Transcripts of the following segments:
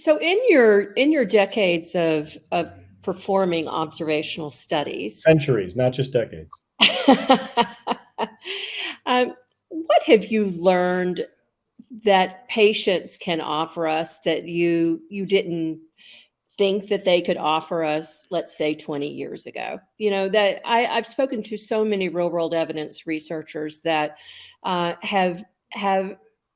So in your decades of performing observational studies, Centuries, not just decades. um, what have you learned that patients can offer us that you didn't think that they could offer us, let's say 20 years ago? That I've spoken to so many real world evidence researchers that have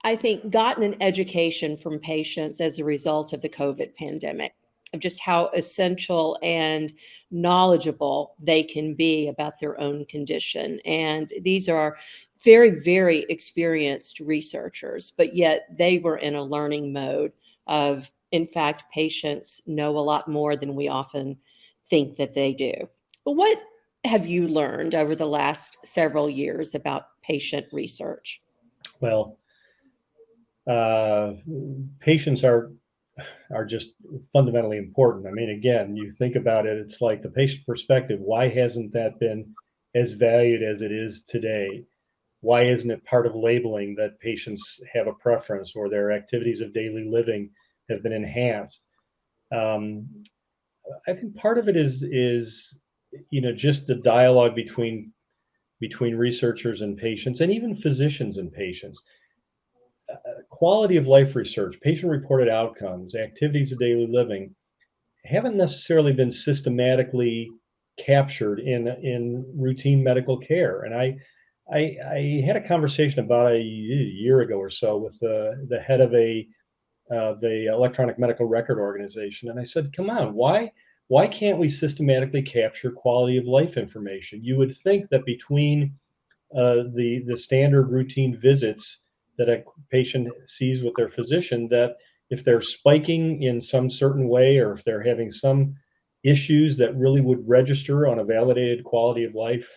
I think gotten an education from patients as a result of the COVID pandemic, of just how essential and knowledgeable they can be about their own condition. And these are very, very experienced researchers, but yet they were in a learning mode of, in fact, patients know a lot more than we often think that they do. But what have you learned over the last several years about patient research? Well, uh, patients are just fundamentally important. I mean, again, you think about it, it's like the patient perspective. Why hasn't that been as valued as it is today? Why isn't it part of labeling that patients have a preference or their activities of daily living have been enhanced? Um, I think part of it is just the dialogue between researchers and patients, and even physicians and patients. Quality of life research, patient reported outcomes, activities of daily living haven't necessarily been systematically captured in routine medical care. And I had a conversation about a year ago or so with the head of the electronic medical record organization, and I said, "Come on, why can't we systematically capture quality of life information? You would think that between the standard routine visits that a patient sees with their physician, that if they're spiking in some certain way or if they're having some issues that really would register on a validated quality of life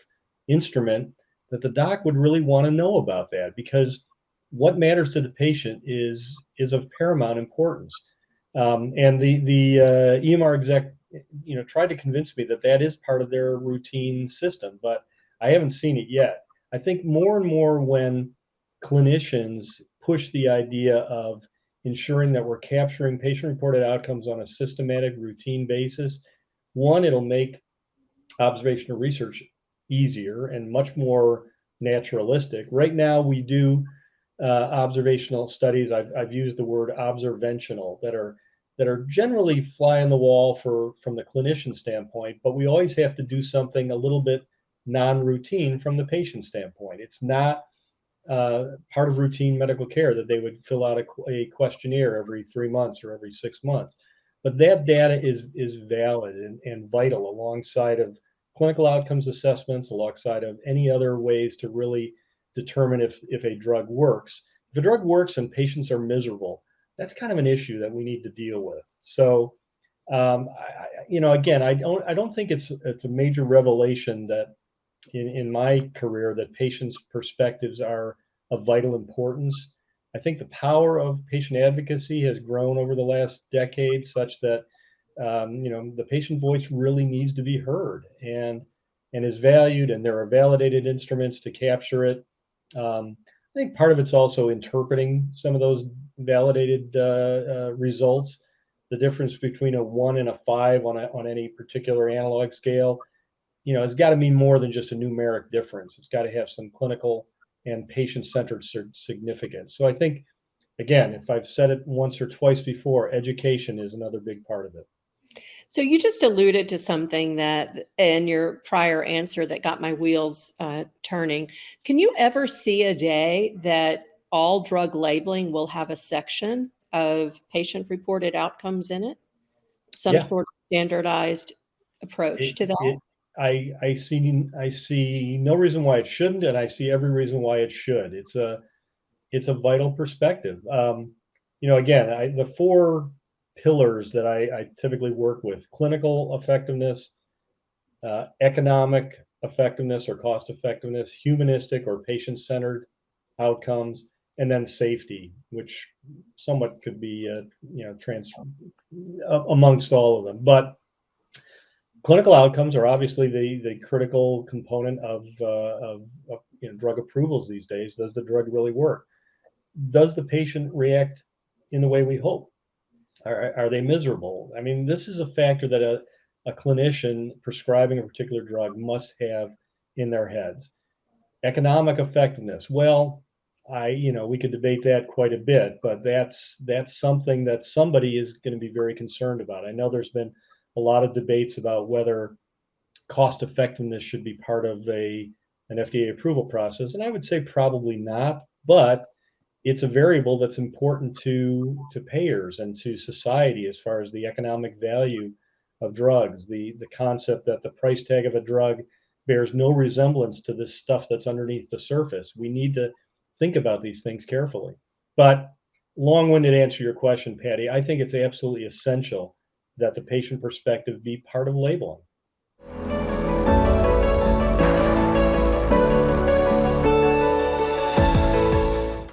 instrument, that the doc would really want to know about that, because what matters to the patient is of paramount importance." And the EMR exec, tried to convince me that that is part of their routine system, but I haven't seen it yet. I think more and more when clinicians push the idea of ensuring that we're capturing patient-reported outcomes on a systematic, routine basis, one, it'll make observational research easier and much more naturalistic. Right now, we do observational studies. I've used the word observational, that are generally fly on the wall from the clinician standpoint, but we always have to do something a little bit non-routine from the patient standpoint. It's not part of routine medical care that they would fill out a questionnaire every 3 months or every 6 months. But that data is valid and vital alongside of clinical outcomes assessments, alongside of any other ways to really determine if a drug works. If a drug works and patients are miserable, that's kind of an issue that we need to deal with. So, again, I don't think it's a major revelation that in my career that patients' perspectives are of vital importance. I think the power of patient advocacy has grown over the last decade, such that the patient voice really needs to be heard and is valued, and there are validated instruments to capture it. I think part of it's also interpreting some of those validated results. The difference between a 1 and a 5 on any particular analog scale, it's got to be more than just a numeric difference. It's got to have some clinical and patient-centered significance. So I think, again, if I've said it once or twice before, education is another big part of it. So you just alluded to something that in your prior answer that got my wheels turning. Can you ever see a day that all drug labeling will have a section of patient-reported outcomes in it? Some Yeah, sort of standardized approach it, to that? it I see no reason why it shouldn't, and I see every reason why it should. It's a vital perspective. Again, the four pillars that I typically work with: clinical effectiveness, economic effectiveness or cost effectiveness, humanistic or patient-centered outcomes, and then safety, which somewhat could be amongst all of them. But clinical outcomes are obviously the critical component of drug approvals these days. Does the drug really work? Does the patient react in the way we hope? Are they miserable? I mean, this is a factor that a clinician prescribing a particular drug must have in their heads. Economic effectiveness. Well, we could debate that quite a bit, but that's something that somebody is going to be very concerned about. I know there's been a lot of debates about whether cost effectiveness should be part of an FDA approval process, and I would say probably not, but it's a variable that's important to payers and to society as far as the economic value of drugs, the concept that the price tag of a drug bears no resemblance to this stuff that's underneath the surface. We need to think about these things carefully. But long-winded answer your question, Patty, I think it's absolutely essential that the patient perspective be part of labeling.